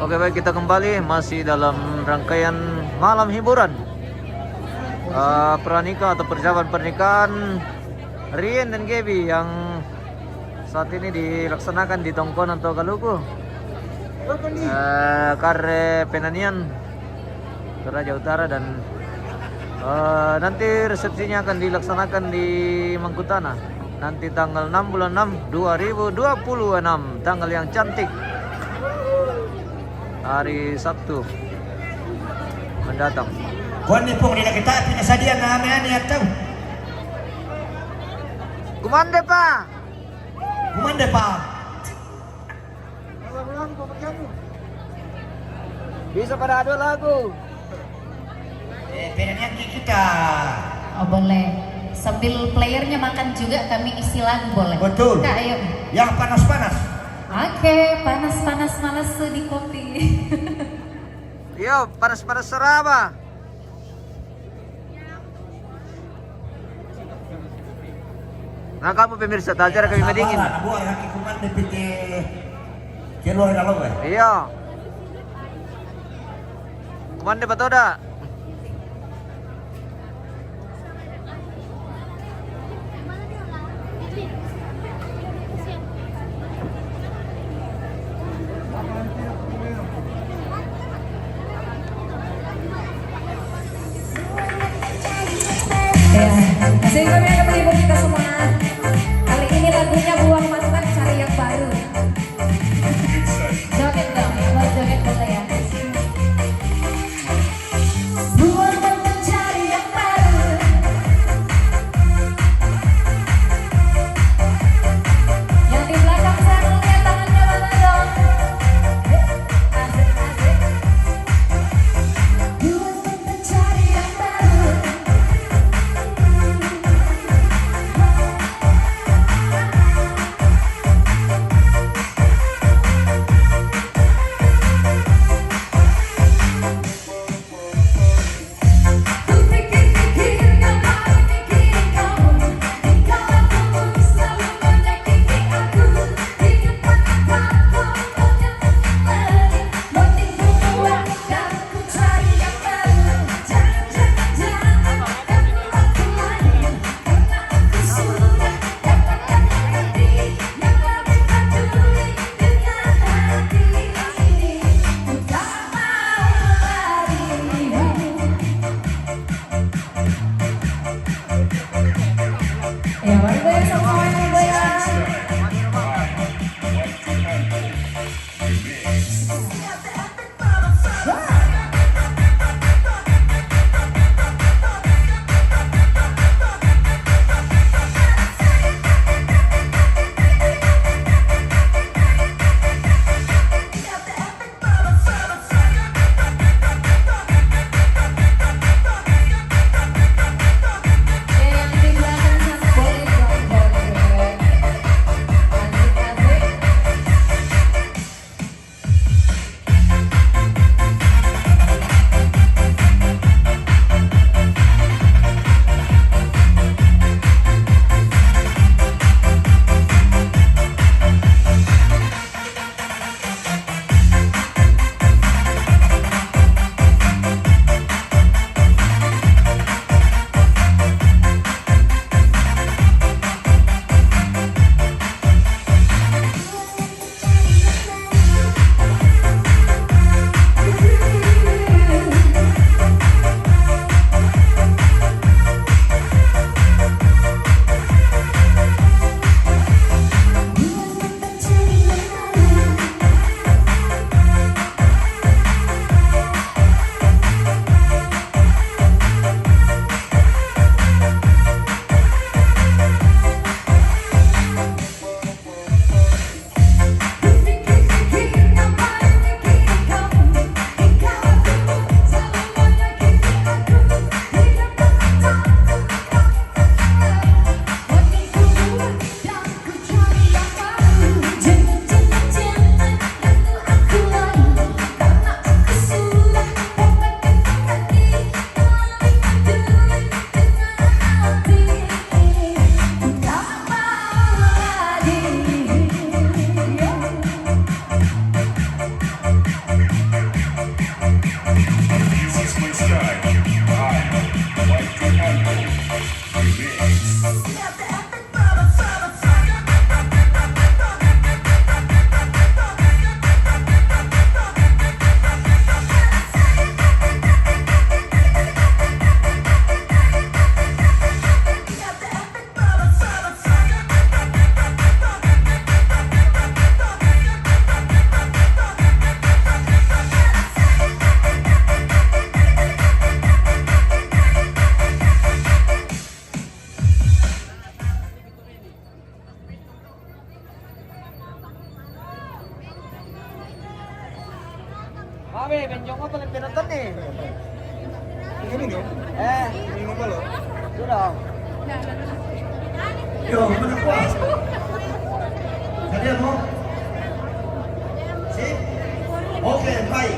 Oke, baik, kita kembali masih dalam rangkaian malam hiburan pranikah atau persiapan pernikahan Rien dan Gaby yang saat ini dilaksanakan di Tongkonan Togaluku, Kare Penanian, Toraja Utara, dan nanti resepsinya akan dilaksanakan di Mangkutana nanti tanggal 6 bulan 6 2026, tanggal yang cantik, hari Sabtu mendatang. Kuan ni pong nila kita pinasadia na ani ataw. Kumande pa. Kumande pa. Bisa pada ada lagu. Penanian kita. Oh boleh. Sambil playernya makan juga kami isi lagu boleh. Betul. Kak, ayo. Yang panas-panas. Oke, panas-panas malas di kopi. Yo, panas-panas seraba. Nah, kamu pemirsa, acara kami madingin. Buat kaki kumande piti keluar dalam ya. Iya. Kumande batoda. Ya, sehingga kami akan menghibur kita semua. Kali ini lagunya buang mantan cari yang baru. Joget dong, buat joget boleh ya. Kami, menjong ko paling pinuntan nih. Ini dong. Ini apa lo? Sudah. Yo, mana kuat? Kalian mau? Sip? Oke, baik.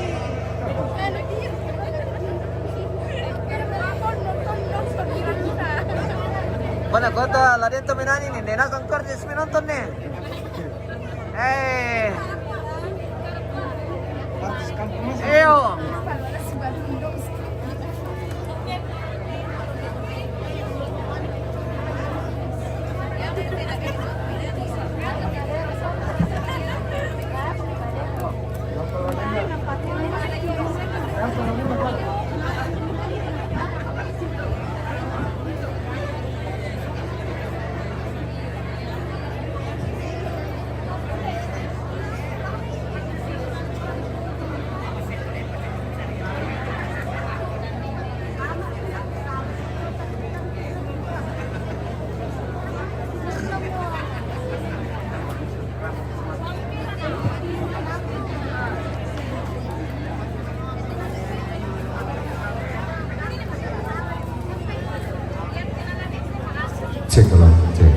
Mana kota lari itu minani nih, nena kangkar jes minonton nih. Ayo. Cek lah, cek.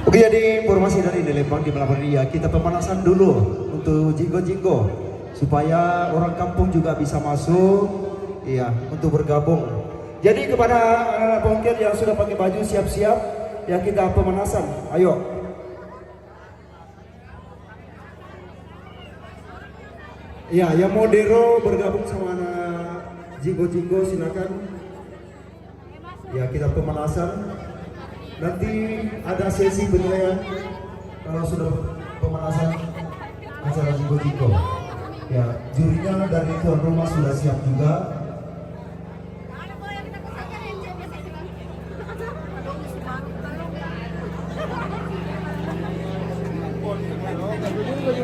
Oke, jadi informasi dari Delempang di Malabaria, kita pemanasan dulu untuk jinggo-jinggo supaya orang kampung juga bisa masuk, iya, untuk bergabung. Jadi kepada anak-anak bongkel yang sudah pakai baju siap-siap, ya kita pemanasan. Ayo. Ya, yang modero bergabung sama anak jinggo-jinggo silakan. Ya, kita pemanasan. Nanti ada sesi penilaian kalau sudah pemanasan acara jinggo-jinggo. Ya, jurinya dari tuan rumah sudah siap juga.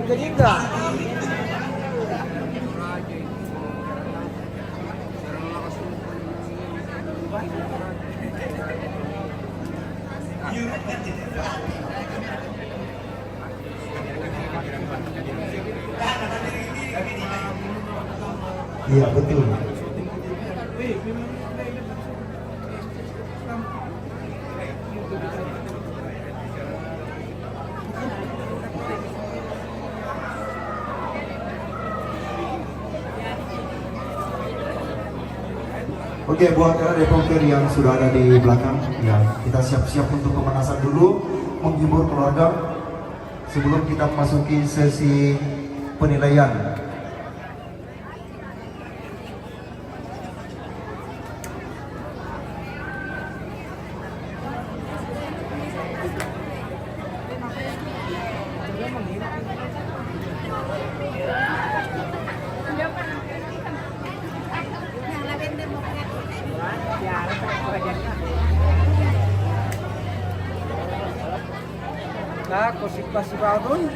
Jingga. Iya, betul. Oke, buat reporter yang sudah ada di belakang, ya kita siap-siap untuk pemanasan dulu, menghibur keluarga sebelum kita memasuki sesi penilaian. Nah, kusip si Badun.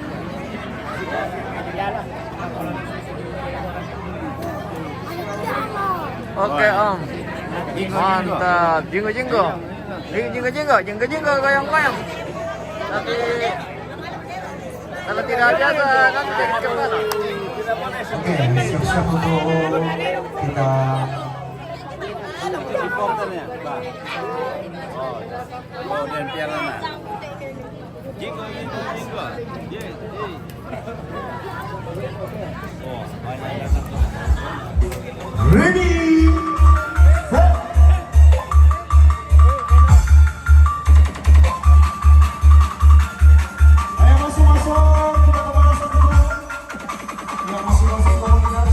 Oke Om, mantap. Jinggo-jinggo, jinggo-jinggo, goyang-goyang. Tapi kalau tidak biasa nanti jadi kemana? Oke, siap-siap untuk kita ready. Ayo masuk-masuk, kita pemanasan dulu. Ya, masuk-masuk komunitas.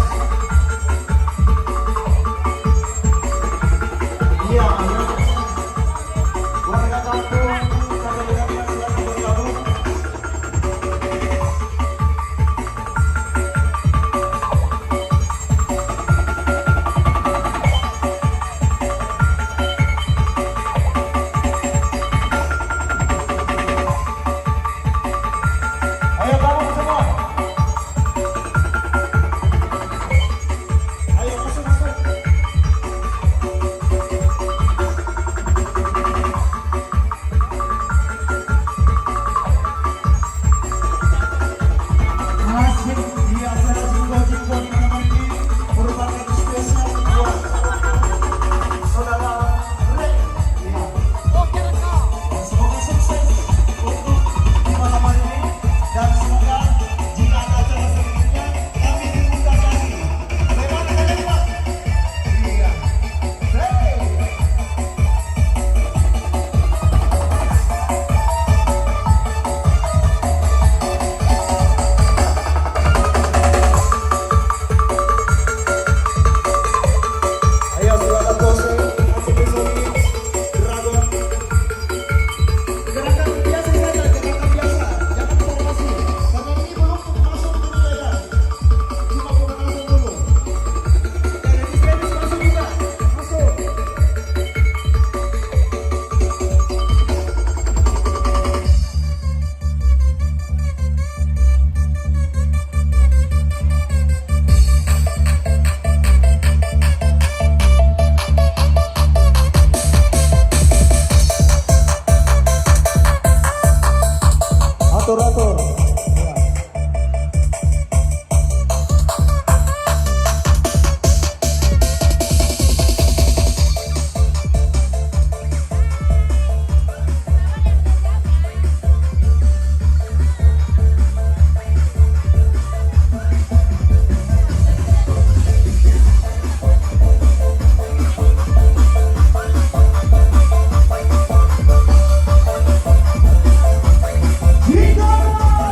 Iya, ayo. Warga kampung, saudara-saudara yang silakan bergabung. Atur. Jigo!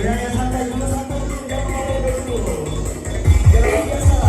Gaya santai dulu satu tim yang mau dulu. Jangan biasa.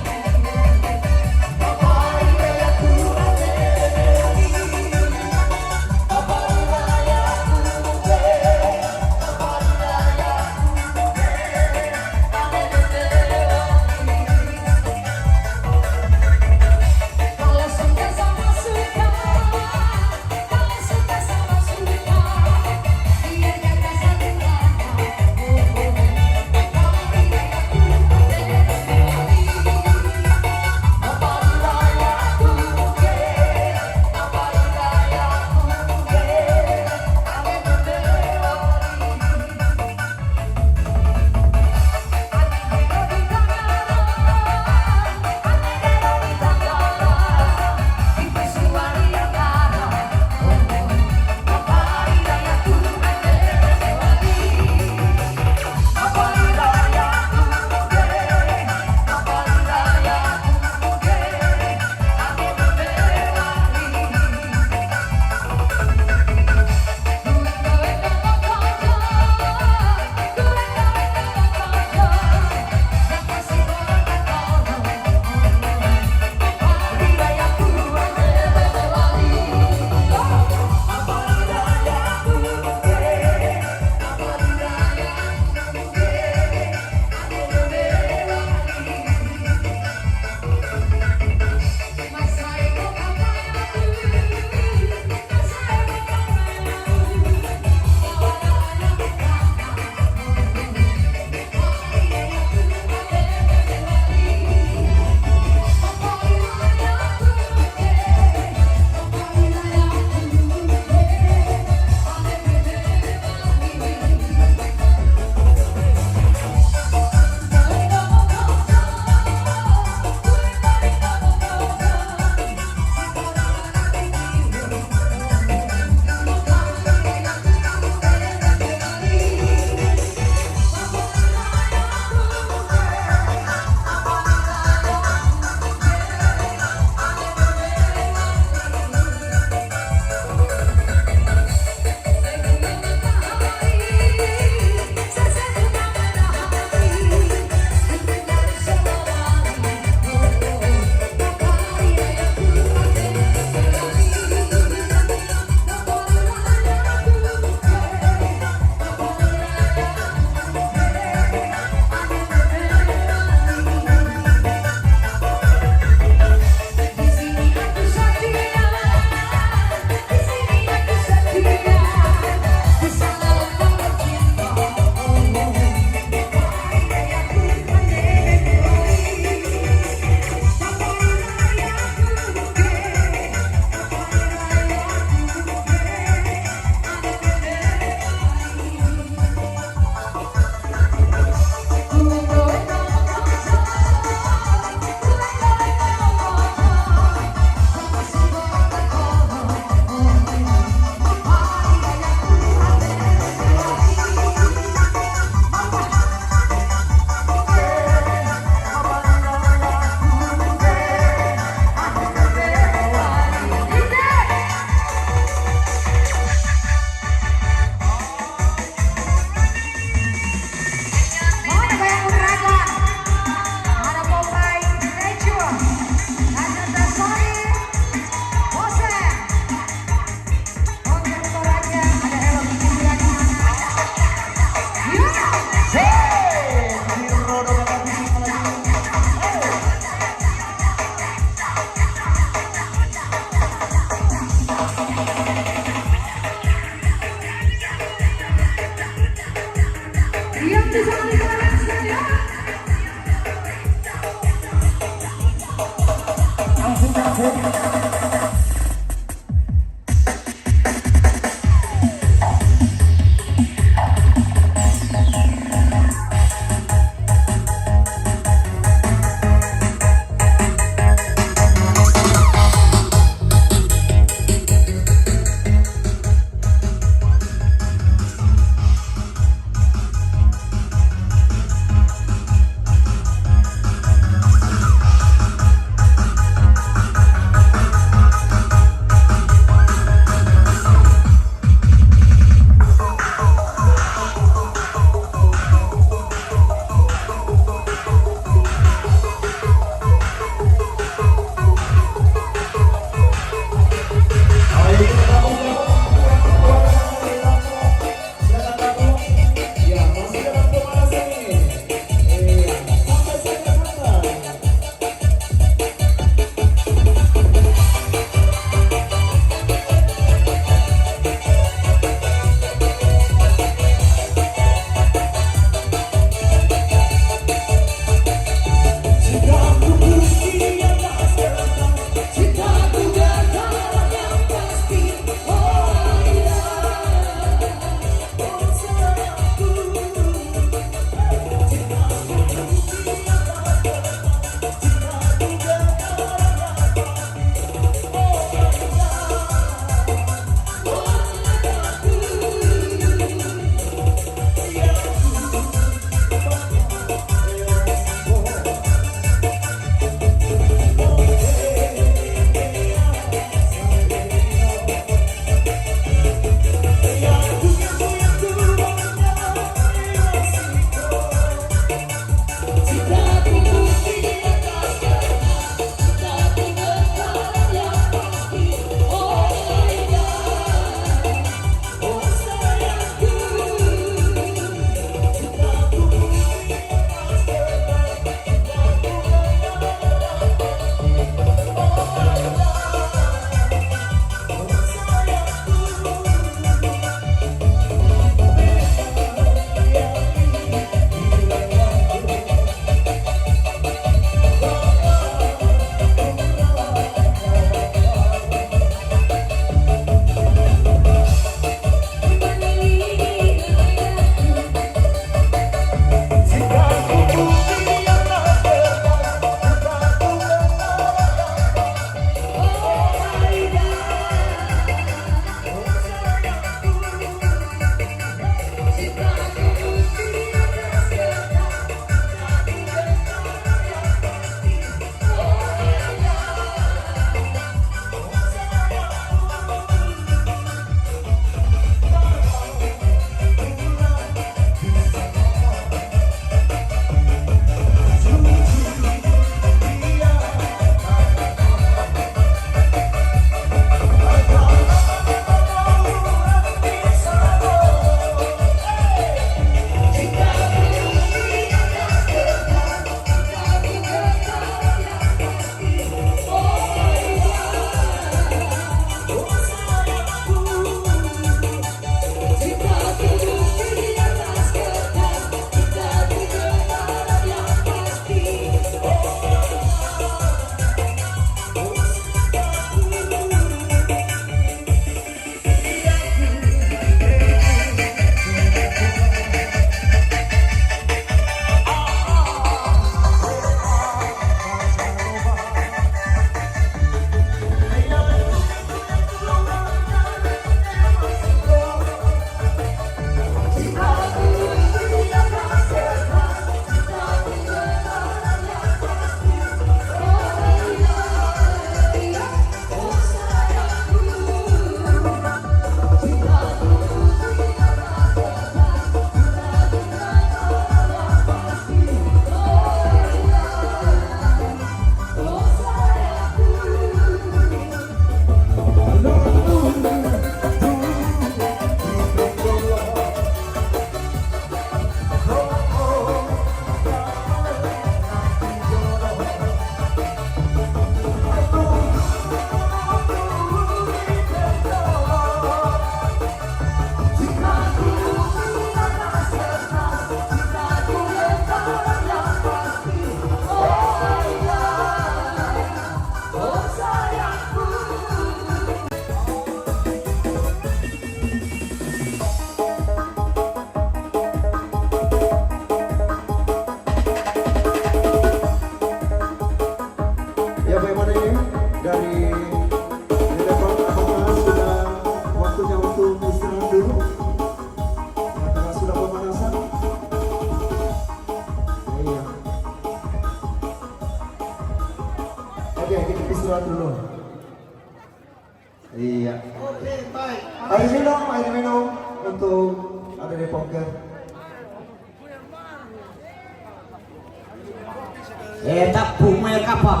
ya tak bumel kapal.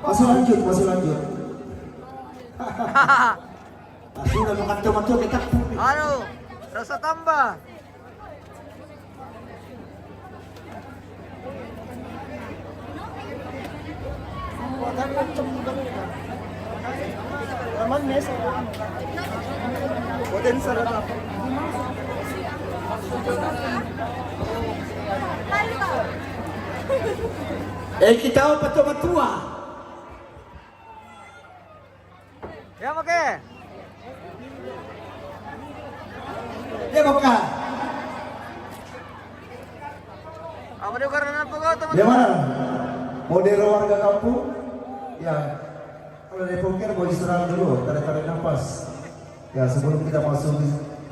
Masih lanjut, masih lanjut. Sudah makan dekat. Aduh, rasa tambah. Aman mes. Boden sarap. Kita patua. Ya oke. Ya bukan. Apa dia karena apa kau teman? Gimana? Model warga kampung? Ya, kalau dari poker mau istirahat dulu, tarik nafas. Ya, sebelum kita masuk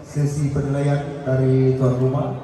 sesi penilaian dari tuan rumah.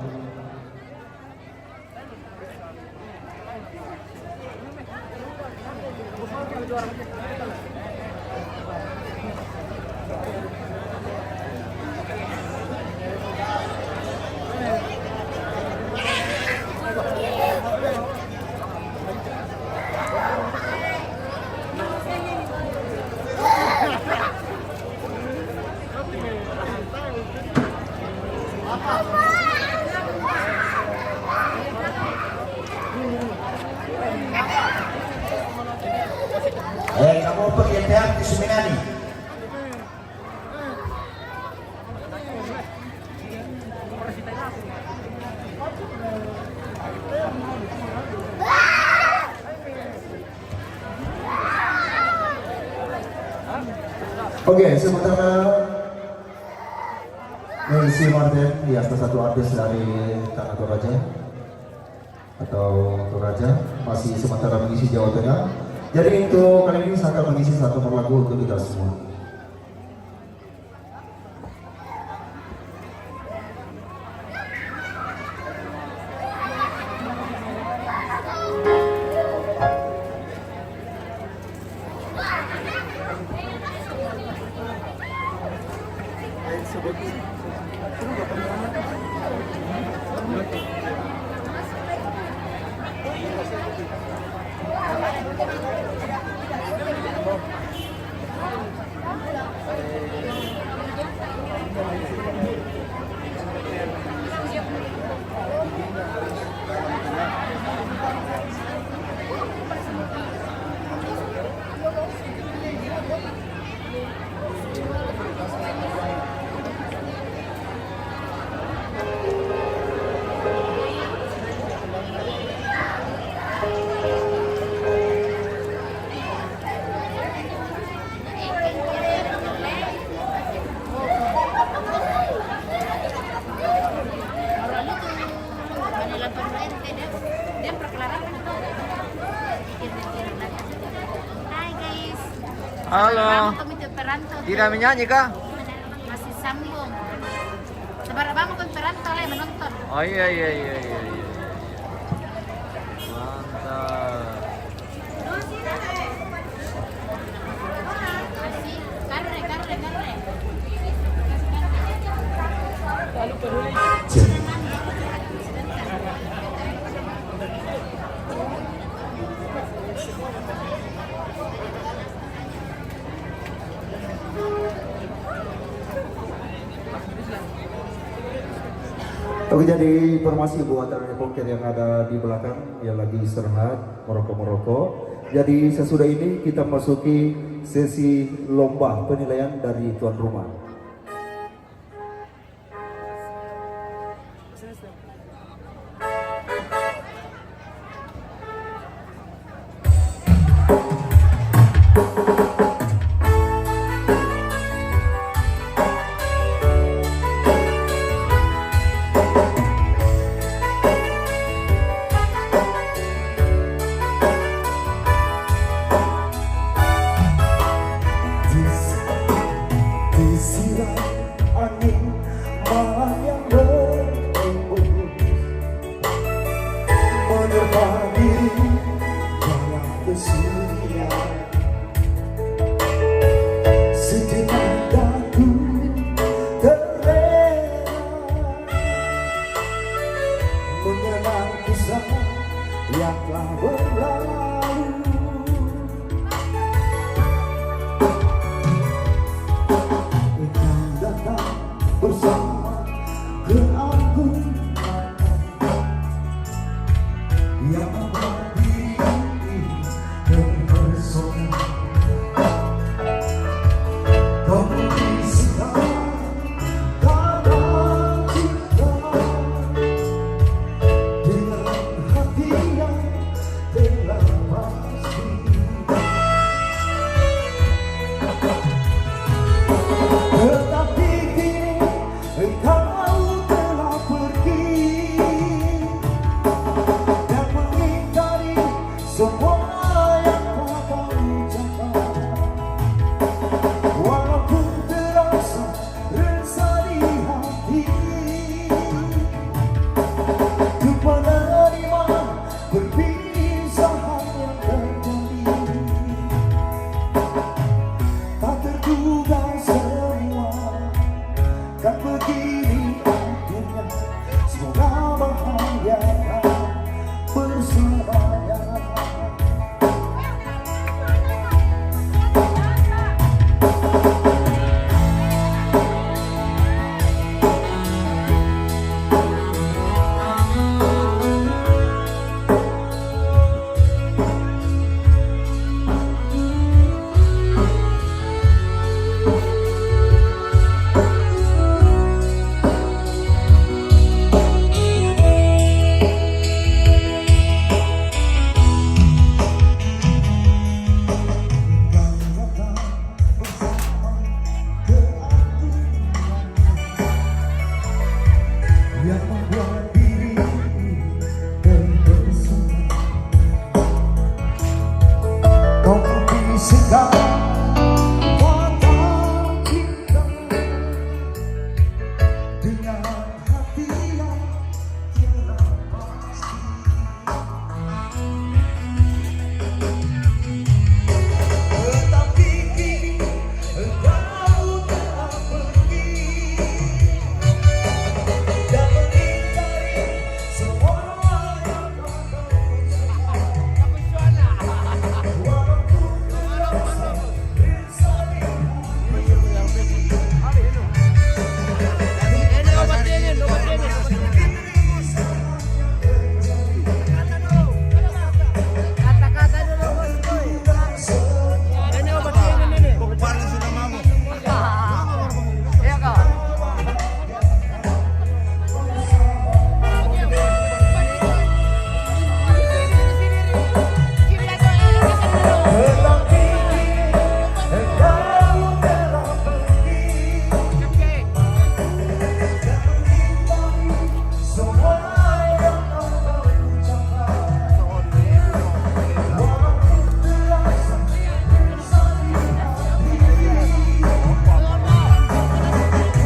Kamu pergi di Seminari. Oke, sementara Nelsi Martin di atas satu artis dari Tanah Toraja atau Toraja masih sementara mengisi Jawa Tengah. Jadi untuk kali ini saya akan mengisi satu lagu untuk kita semua. Halo. Tidak menyanyi kah? Masih sambung. Sebar abang mau perantau lah menonton. Oh iya. Mantap. Masih karre. Oke, jadi informasi buat reporter yang ada di belakang yang lagi istirahat merokok. Jadi sesudah ini kita masuki sesi lomba penilaian dari tuan rumah. Yang telah berlalu yang membuat diri terpesona. Kau di segala mata cinta dengan hati yang tiada pasti. Tetapi kini engkau telah pergi dan mengingkari semua yang kau walaupun terasa bersama. Tetapi engkau telah pergi dan mengingkari semua yang kau ucapkan. Walaupun terasa bersama hati,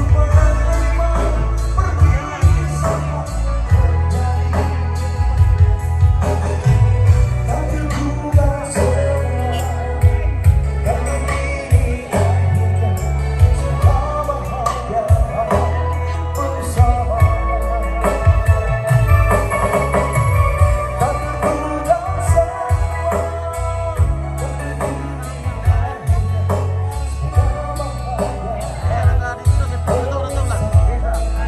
ku menerima perpisahan terjadi. Tak terduga semua karena ini akhirnya semua bahagia bersama. Tak terduga semua karena ini akhirnya semua bahagia bersama.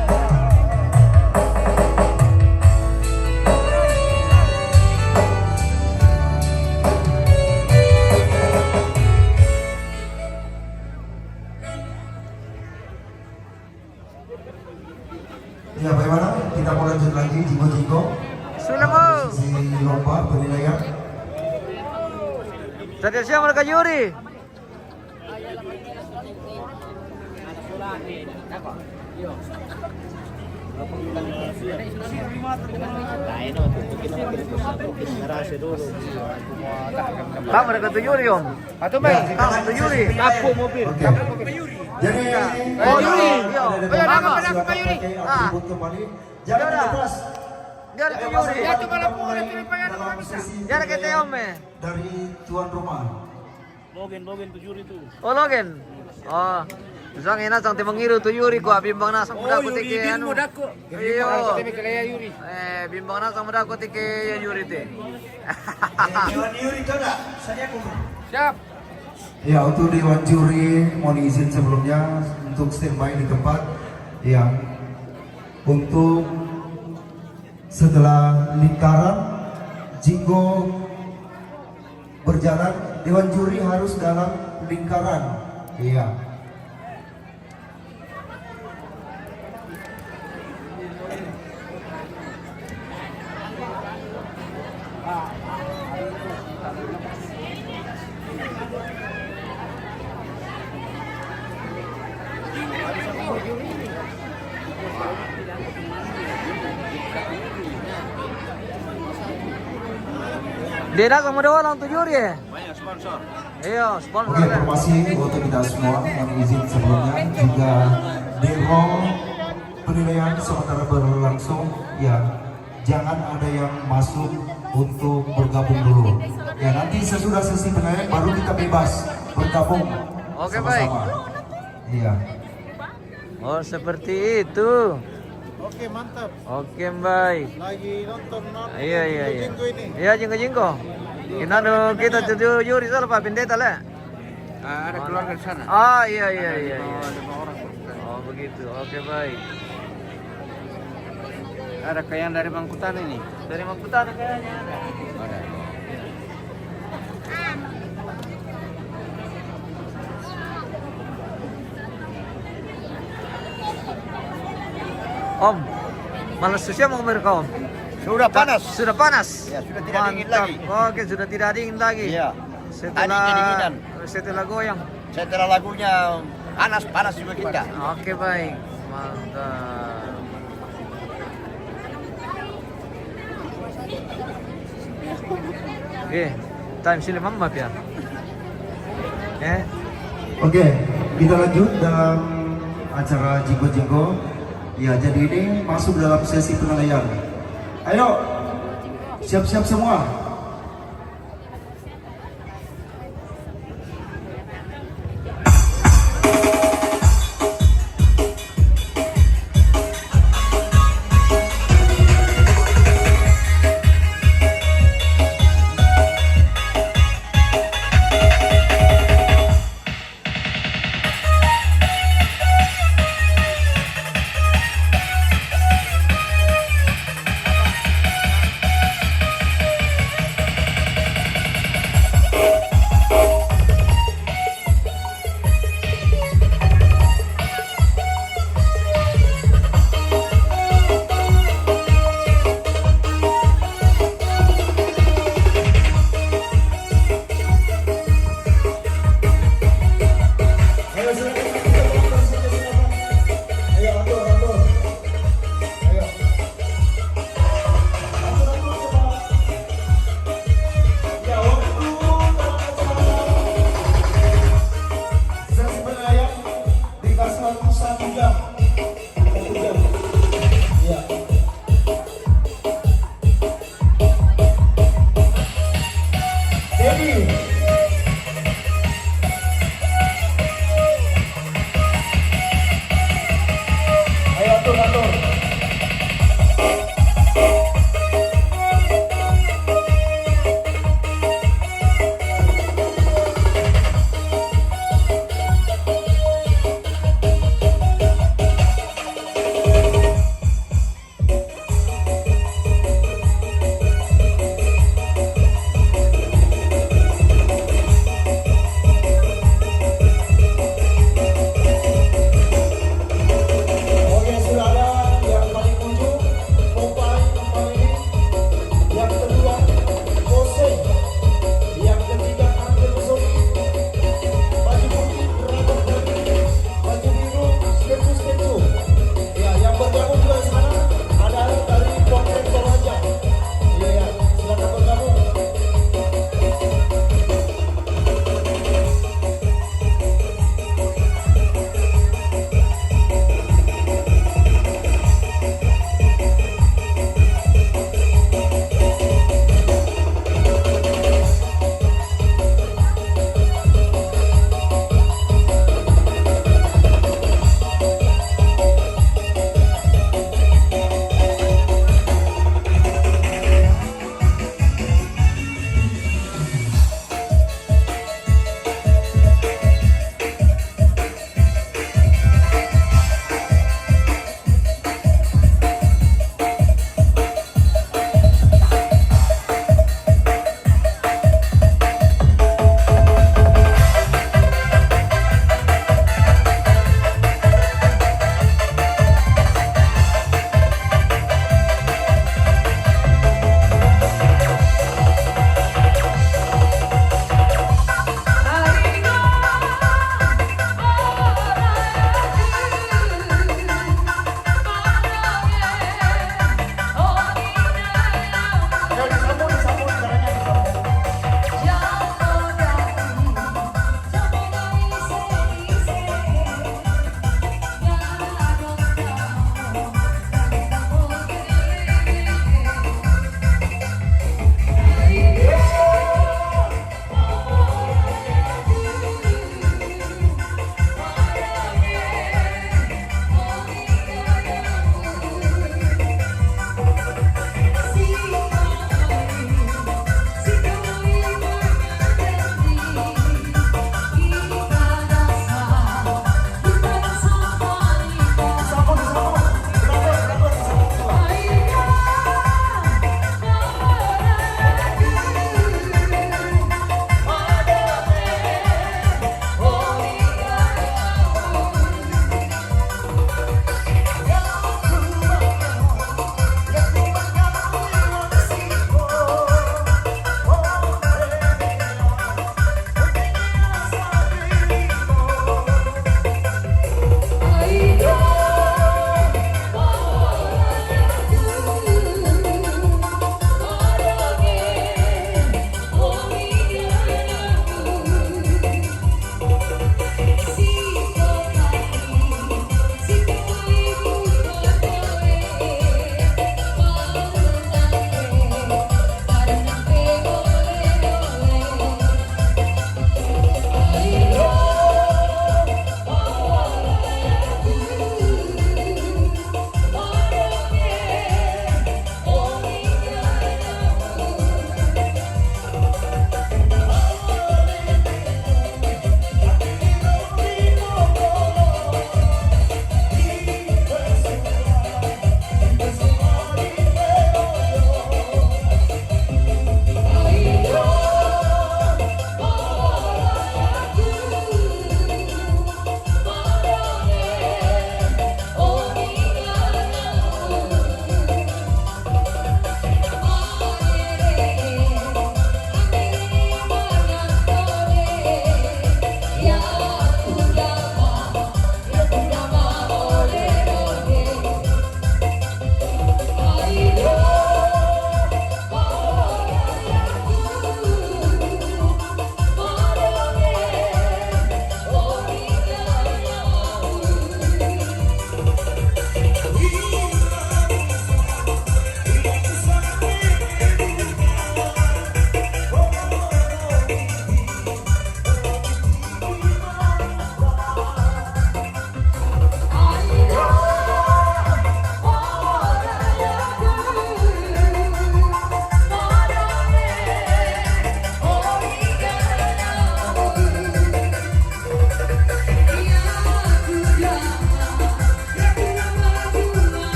Ya, bagaimana? Kita mau lanjut lagi Jinggo-Jinggo. Sudah mau. Si lomba penilaian. Tadi siang mereka juri. Kak mereka tuh juri om. Atau baik. Kak tuh juri. Aku mobil. Oke. Jadi Oh, Yuri. ada di Ayo, depan, nama, silakan nama Yuri. pakai Ah. atribut kembali. Jangan Yaudah. di kelas. Dia ada tuh Ayo, juri. masuk kita mulai dalam dalam sesi Dia ada kita om eh. dari tuan rumah. Logen tujur itu. Oh Logen. Oh. Sang ina sang timang iru tuh Yuri ko bimbang na sang muda ko tike anu. Iyo. Yuri. Bimbang na sang muda ko tike Yuri te. Dewan Yuri itu enggak? Saya kumur. Siap. Ya, untuk Dewan Juri mohon izin sebelumnya untuk standby di tempat. Ya, untuk setelah lingkaran Jinggo berjalan, Dewan Juri harus dalam lingkaran. Iya. Dia dah sama dua orang tuh Yuri ya. Banyak sponsor. Iya, sponsor. Oke, informasi untuk kita semua yang izin sebelumnya jika demo penilaian sementara berlangsung, ya jangan ada yang masuk untuk bergabung dulu. Ya nanti sesudah sesi penilaian baru kita bebas bergabung. Oke, sama-sama. Iya. Oh, seperti itu. Oke, mantap. Oke, baik. Lagi nonton Iya, iya, iya. Jinggo ini. Iya, jingko-jingko. Kita tuh Yuri soal Pak Pendeta lah. Ada keluarga di sana. Ah, iya, iya, iya. iya. 5 orang. Oh, begitu. Oke, baik. Ada kayak dari Mangkutan ini. Dari Mangkutan kayaknya ada. Ada. Om, malas susah mau mereka om. Sudah panas. Sudah panas. Ya, sudah tidak dingin Mantap. lagi. Oke, sudah tidak dingin lagi. Iya. Setelah kedinginan. setelah goyang. Setelah lagunya panas juga kita. Oke, baik. Mantap. Oke, time sila mama ya. Oke, kita lanjut dalam acara Jinggo-Jinggo. Ya, jadi ini masuk dalam sesi penilaian. Ayo, siap-siap semua.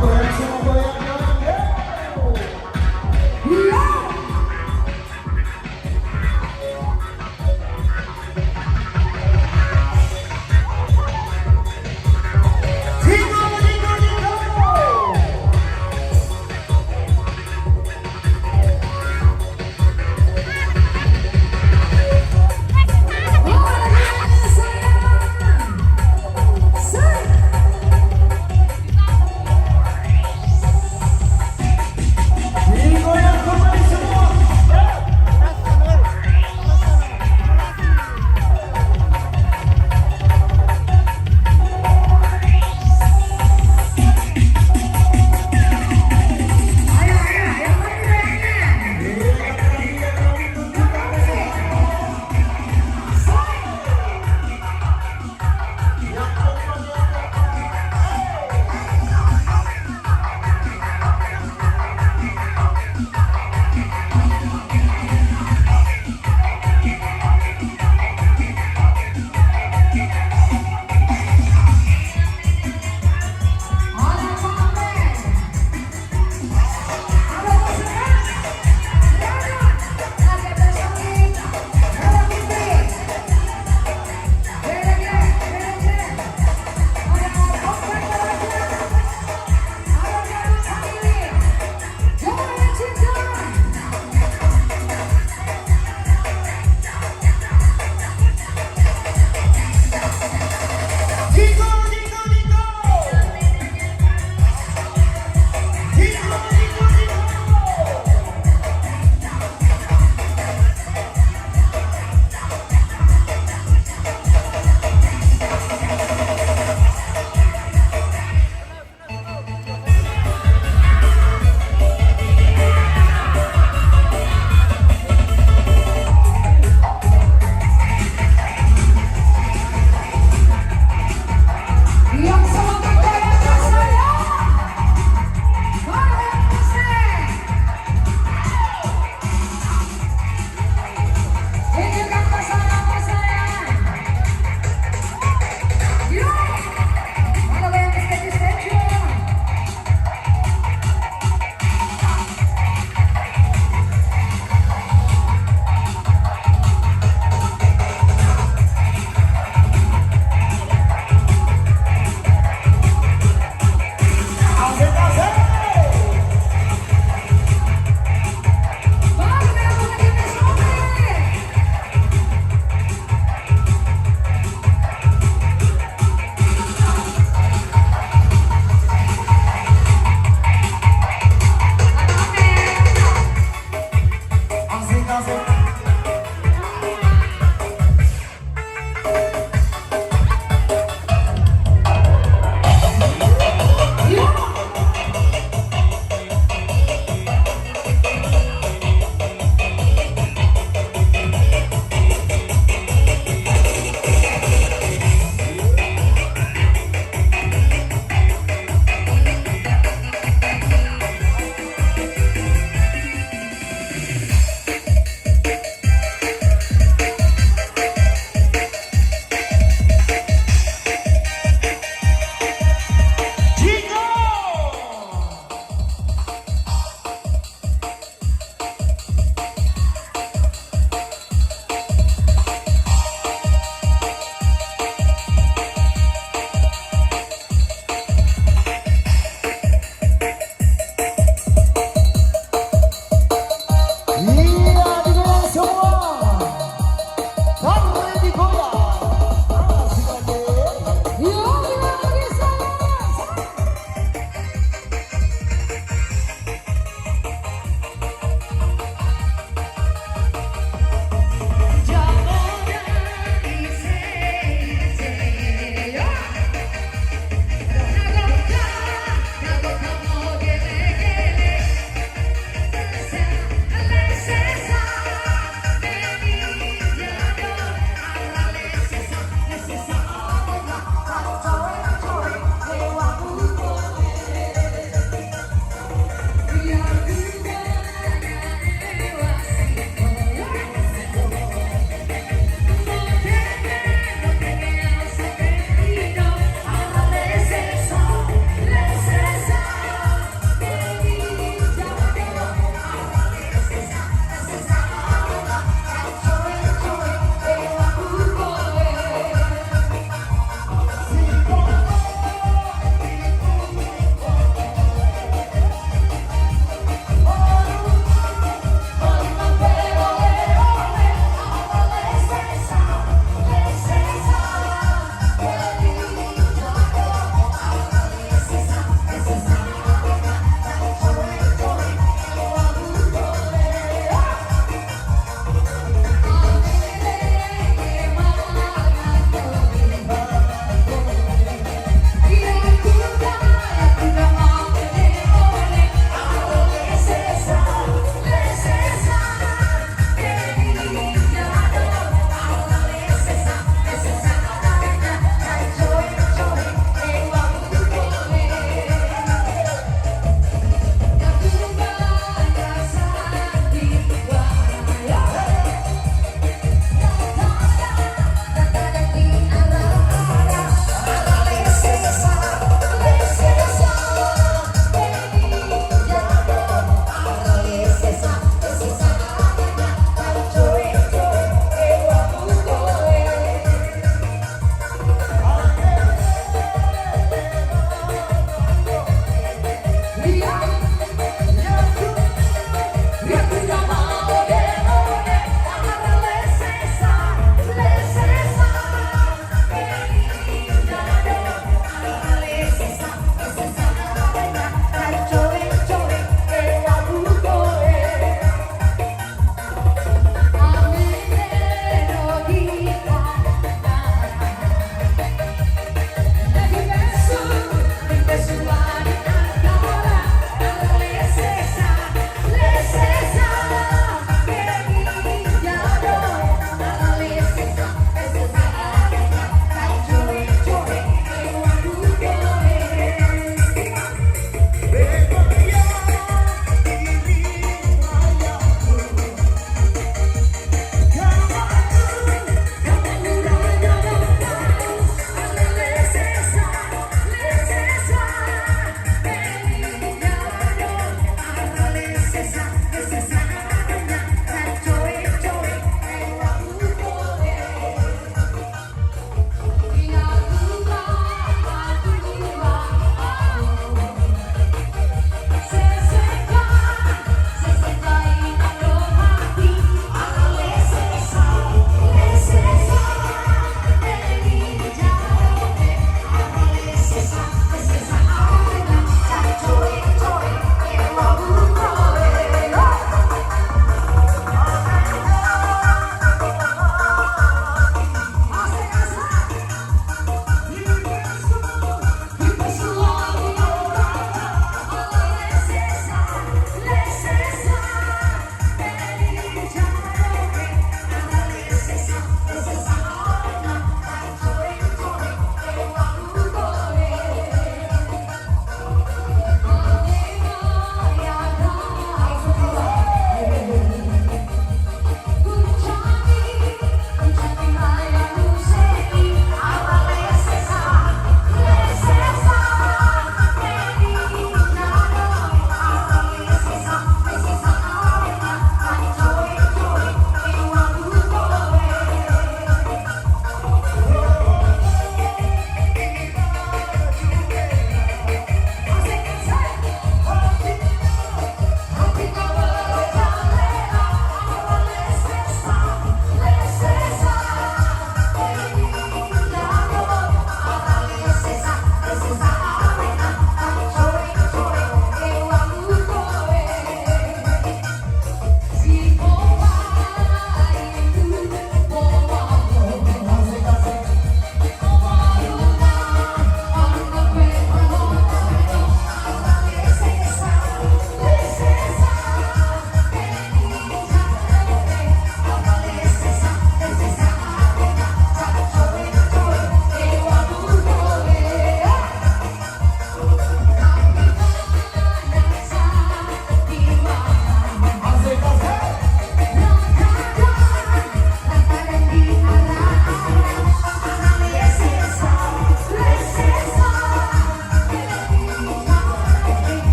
Keren semua goyangkan. Yo! Jingo, jingo, jingo.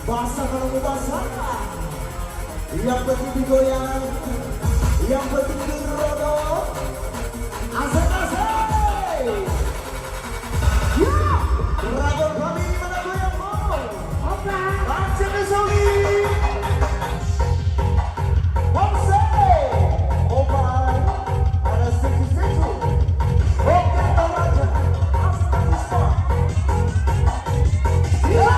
Basah kalau mau basah, yang penting digoyang, yang penting dirodok, asik-asik. Ya, Dragon kami mana goyangmu? Opa, langsung disoli. Bangsa, opa, ada seksi-seksi. Oke, Raja, asik-asik. Ya.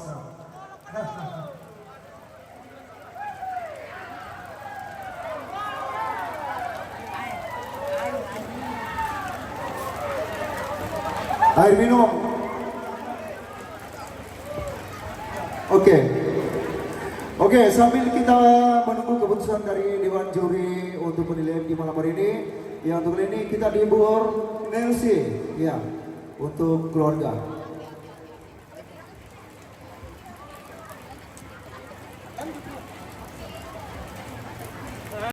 kosong. Air minum. Oke. Oke, sambil kita menunggu keputusan dari Dewan Juri untuk penilaian di malam hari ini, ya untuk kali ini kita dihibur Nelsi, ya, untuk keluarga.